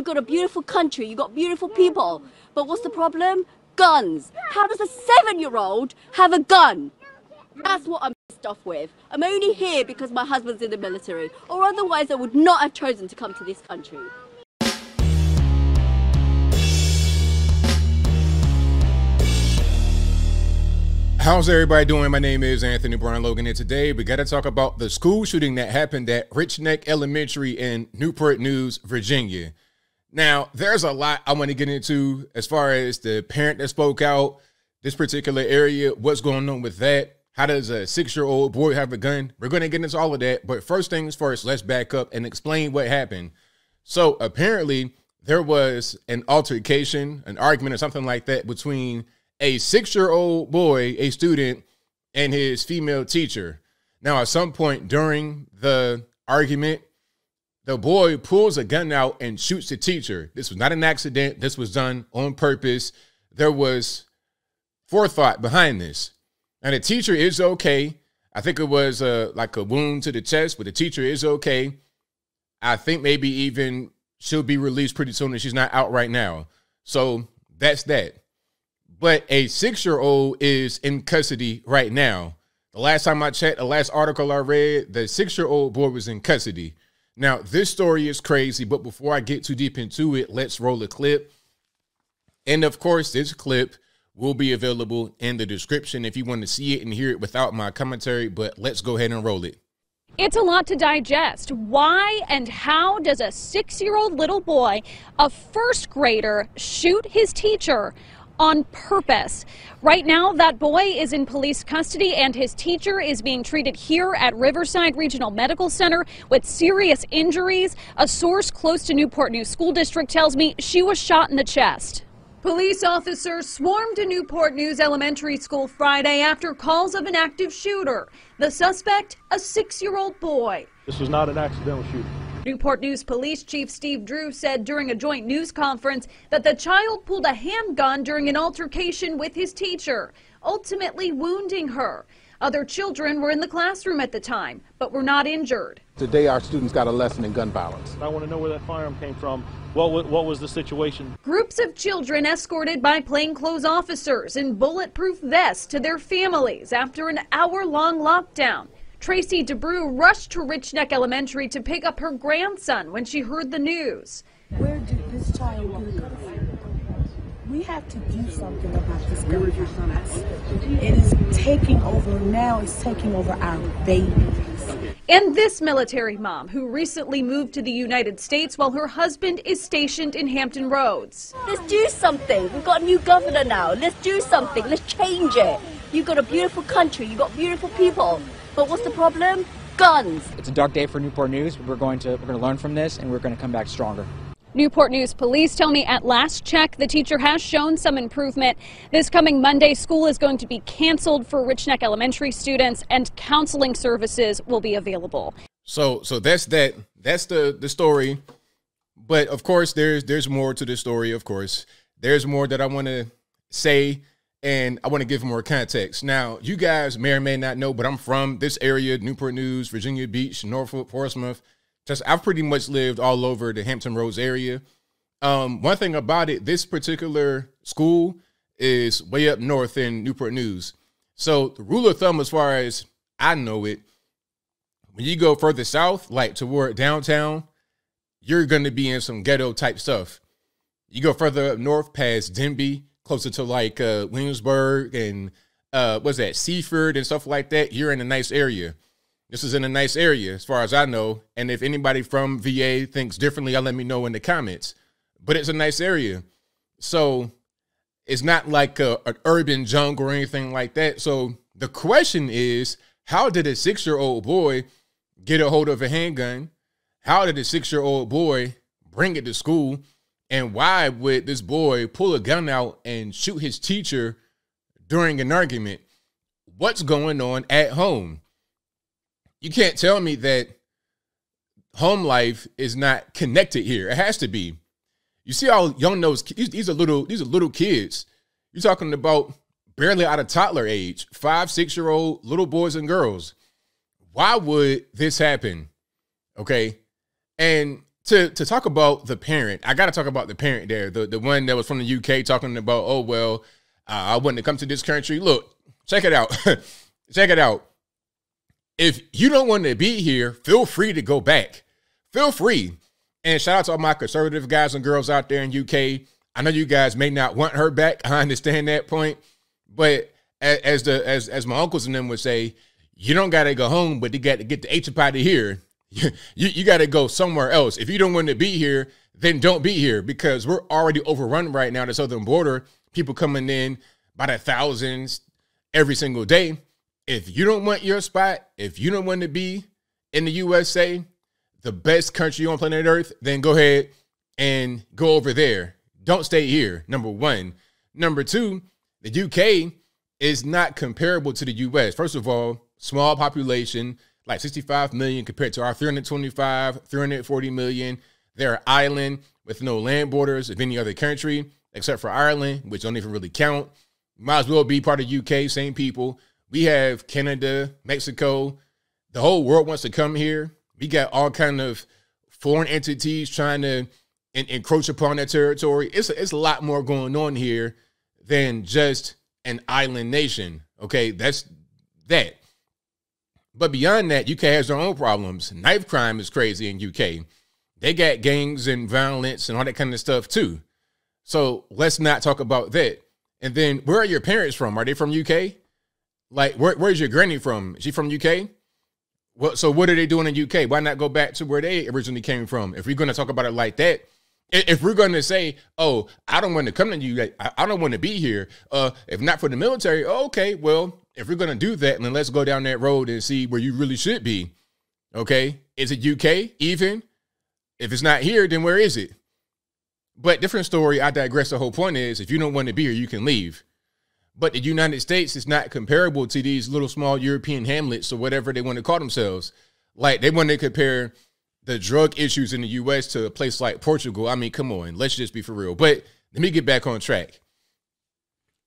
got a beautiful country, you got beautiful people. But what's the problem? Guns. How does a 7-year-old have a gun? That's what I'm pissed off with. I'm only here because my husband's in the military, or otherwise I would not have chosen to come to this country. How's everybody doing? My name is Anthony Brian Logan, and today we got to talk about the school shooting that happened at Rich Neck Elementary in Newport News, Virginia. Now, there's a lot I want to get into as far as the parent that spoke out, this particular area, what's going on with that. How does a 6-year-old boy have a gun? We're going to get into all of that. But first things first, let's back up and explain what happened. So apparently there was an altercation, an argument or something like that between a 6-year-old boy, a student, and his female teacher. Now, at some point during the argument, the boy pulls a gun out and shoots the teacher. This was not an accident. This was done on purpose. There was forethought behind this. And the teacher is okay. I think it was like a wound to the chest, but the teacher is okay. I think maybe even she'll be released pretty soon, and she's not out right now. So that's that. But a 6-year-old is in custody right now. The last time I checked, the last article I read, the 6-year-old boy was in custody. Now, this story is crazy, but before I get too deep into it, let's roll a clip. And of course, this clip will be available in the description if you want to see it and hear it without my commentary, but let's go ahead and roll it. It's a lot to digest. Why and how does a 6-year-old little boy, a first grader, shoot his teacher on purpose? Right now, that boy is in police custody and his teacher is being treated here at Riverside Regional Medical Center with serious injuries. A source close to Newport News School District tells me she was shot in the chest. Police officers swarmed to Newport News Elementary School Friday after calls of an active shooter. The suspect, a 6-year-old boy. This was not an accidental shooting. Newport News Police Chief Steve Drew said during a joint news conference that the child pulled a handgun during an altercation with his teacher, ultimately wounding her. Other children were in the classroom at the time, but were not injured. Today our students got a lesson in gun violence. I want to know where that firearm came from. What was the situation? Groups of children escorted by plainclothes officers in bulletproof vests to their families after an hour-long lockdown. Tracy DeBrew rushed to Rich Neck Elementary to pick up her grandson when she heard the news. Where did this child go? We have to do something about this gun violence. It is taking over now. It's taking over our babies. And this military mom who recently moved to the United States while her husband is stationed in Hampton Roads. Let's do something. We've got a new governor now. Let's do something. Let's change it. You've got a beautiful country. You've got beautiful people. But what's the problem? Guns. It's a dark day for Newport News. We're going to learn from this, and we're going to come back stronger. Newport News police tell me at last check the teacher has shown some improvement. This coming Monday, school is going to be canceled for Rich Neck Elementary students, and counseling services will be available. So that's that. That's the story. But of course, there's more to the story. Of course, there's more that I want to say, and I want to give more context. Now, you guys may or may not know, but I'm from this area: Newport News, Virginia Beach, Norfolk, Portsmouth. I've pretty much lived all over the Hampton Roads area. One thing about it, this particular school is way up north in Newport News. So the rule of thumb, as far as I know it, when you go further south, like toward downtown, you're going to be in some ghetto type stuff. You go further up north past Denby, closer to like Williamsburg and what's that, Seaford and stuff like that, you're in a nice area. This is in a nice area, as far as I know. And if anybody from VA thinks differently, y'all let me know in the comments. But it's a nice area. So it's not like an urban jungle or anything like that. So the question is, how did a 6-year-old boy get a hold of a handgun? How did a 6-year-old boy bring it to school? And why would this boy pull a gun out and shoot his teacher during an argument? What's going on at home? You can't tell me that home life is not connected here. It has to be. You see how young these are little kids. You're talking about barely out of toddler age, 5, 6-year-old little boys and girls. Why would this happen? Okay. And to talk about the parent, I got to talk about the parent there, the one that was from the UK talking about, oh, well, I wouldn't have come to this country. Look, check it out. Check it out. If you don't want to be here, feel free to go back. Feel free. And shout out to all my conservative guys and girls out there in UK. I know you guys may not want her back. I understand that point. But as my uncles and them would say, you don't got to go home, but you got to get the H up out of here. You got to go somewhere else. If you don't want to be here, then don't be here, because we're already overrun right now, the southern border, people coming in by the thousands every single day. If you don't want your spot, if you don't want to be in the USA, the best country on planet Earth, then go ahead and go over there. Don't stay here, number one. Number two, the UK is not comparable to the US. First of all, small population, like 65 million compared to our 325, 340 million. They're an island with no land borders of any other country except for Ireland, which don't even really count. Might as well be part of UK, same people. We have Canada, Mexico. The whole world wants to come here. We got all kind of foreign entities trying to encroach upon that territory. It's a lot more going on here than just an island nation. Okay, that's that. But beyond that, UK has their own problems. Knife crime is crazy in UK. They got gangs and violence and all that kind of stuff too. So let's not talk about that. And then, where are your parents from? Are they from UK? Like, where's your granny from? Is she from UK? Well, so what are they doing in UK? Why not go back to where they originally came from? If we're going to talk about it like that, if we're going to say, oh, I don't want to come to you, I don't want to be here. If not for the military, okay, well, if we're going to do that, then let's go down that road and see where you really should be. Okay. Is it UK even? If it's not here, then where is it? But different story. I digress. The whole point is, if you don't want to be here, you can leave. But the United States is not comparable to these little small European hamlets or whatever they want to call themselves. Like, they want to compare the drug issues in the U.S. to a place like Portugal. I mean, come on, let's just be for real. But let me get back on track.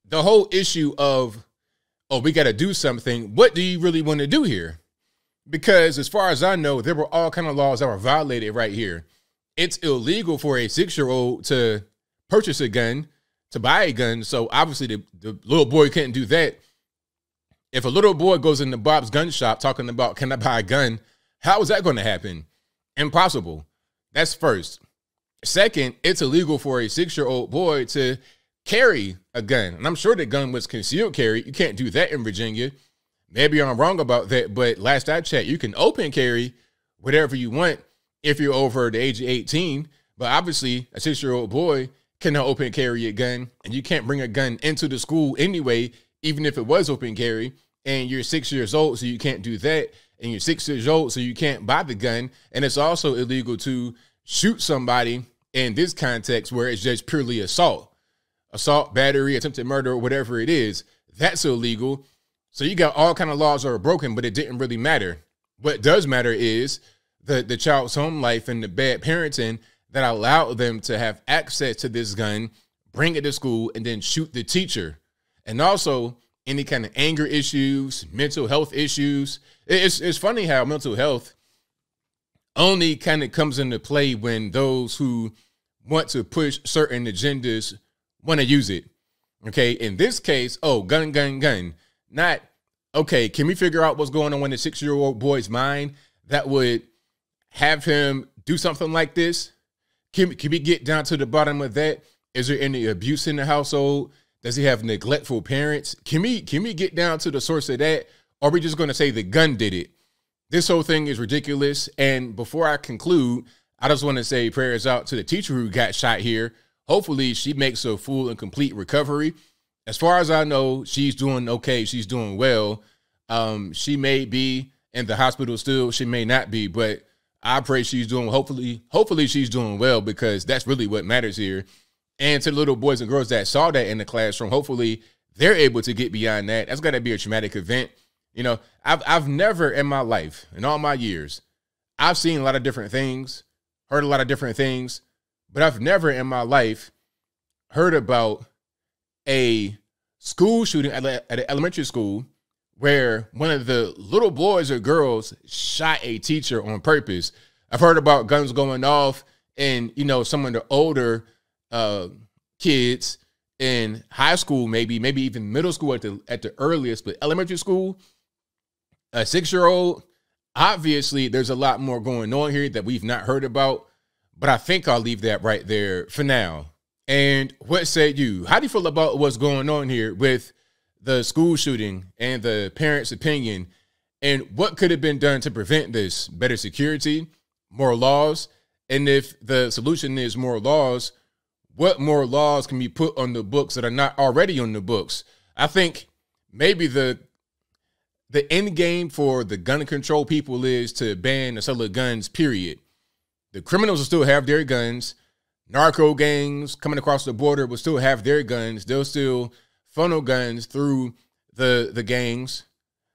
The whole issue of, oh, we got to do something. What do you really want to do here? Because as far as I know, there were all kind of laws that were violated right here. It's illegal for a 6-year-old to purchase a gun, to buy a gun. So obviously the little boy couldn't do that. If a little boy goes into Bob's gun shop talking about, can I buy a gun? How is that going to happen? Impossible. That's first. Second, it's illegal for a 6-year-old boy to carry a gun. And I'm sure the gun was concealed carry. You can't do that in Virginia. Maybe I'm wrong about that, but last I checked, you can open carry whatever you want if you're over the age of 18. But obviously, a 6-year-old boy cannot open carry a gun, and you can't bring a gun into the school anyway, even if it was open carry, and you're 6 years old, so you can't do that, and you're 6 years old, so you can't buy the gun, and it's also illegal to shoot somebody in this context where it's just purely assault, battery, attempted murder, or whatever it is. That's illegal. So you got all kind of laws that are broken, but it didn't really matter. What does matter is the child's home life and the bad parenting that allowed them to have access to this gun, bring it to school, and then shoot the teacher. And also any kind of anger issues, mental health issues. It's funny how mental health only kind of comes into play when those who want to push certain agendas want to use it. Okay, in this case, oh, gun. Not, okay, can we figure out what's going on in a 6-year-old boy's mind that would have him do something like this? Can we get down to the bottom of that? Is there any abuse in the household? Does he have neglectful parents? Can we get down to the source of that? Or are we just going to say the gun did it? This whole thing is ridiculous. And before I conclude, I just want to say prayers out to the teacher who got shot here. Hopefully she makes a full and complete recovery. As far as I know, she's doing okay. She's doing well. She may be in the hospital still. She may not be, but I pray she's doing, hopefully she's doing well, because that's really what matters here. And to the little boys and girls that saw that in the classroom, hopefully they're able to get beyond that. That's got to be a traumatic event. You know, I've never in my life, in all my years, I've seen a lot of different things, heard a lot of different things, but I've never in my life heard about a school shooting at an elementary school where one of the little boys or girls shot a teacher on purpose. I've heard about guns going off and, you know, some of the older kids in high school, maybe even middle school at the earliest, but elementary school, a 6-year-old, obviously there's a lot more going on here that we've not heard about, but I think I'll leave that right there for now. And what say you? How do you feel about what's going on here with the school shooting and the parents' opinion? And what could have been done to prevent this? Better security, more laws? And if the solution is more laws, what more laws can be put on the books that are not already on the books? I think maybe the end game for the gun control people is to ban the sale of guns, period. The criminals will still have their guns. Narco gangs coming across the border will still have their guns. They'll still funnel guns through the gangs.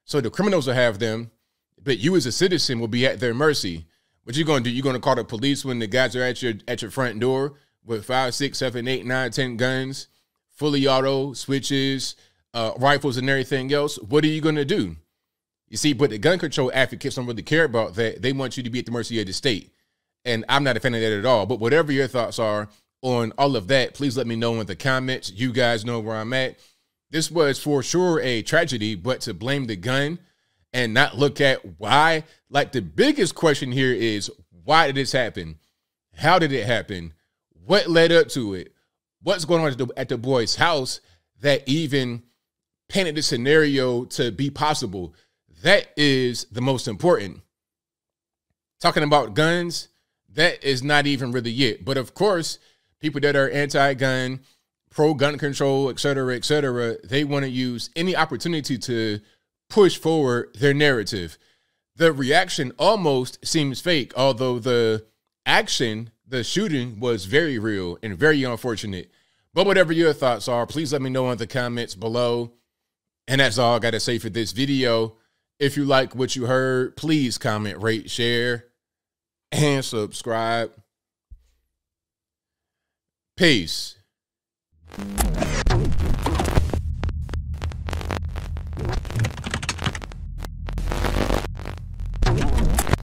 So the criminals will have them, but you as a citizen will be at their mercy. What you going to do? You're going to call the police when the guys are at your front door with 5, 6, 7, 8, 9, 10 guns, fully auto, switches, rifles and everything else. What are you going to do? You see, but the gun control advocates don't really care about that. They want you to be at the mercy of the state. And I'm not a fan of that at all. But whatever your thoughts are on all of that, please let me know in the comments. You guys know where I'm at. This was for sure a tragedy, but to blame the gun and not look at why, like the biggest question here is, why did this happen? How did it happen? What led up to it? What's going on at the boy's house that even painted the scenario to be possible? That is the most important. Talking about guns, that is not even really it. But of course, people that are anti-gun, pro-gun control, et cetera, they want to use any opportunity to push forward their narrative. The reaction almost seems fake, although the action, the shooting, was very real and very unfortunate. But whatever your thoughts are, please let me know in the comments below. And that's all I got to say for this video. If you like what you heard, please comment, rate, share, and subscribe. Peace.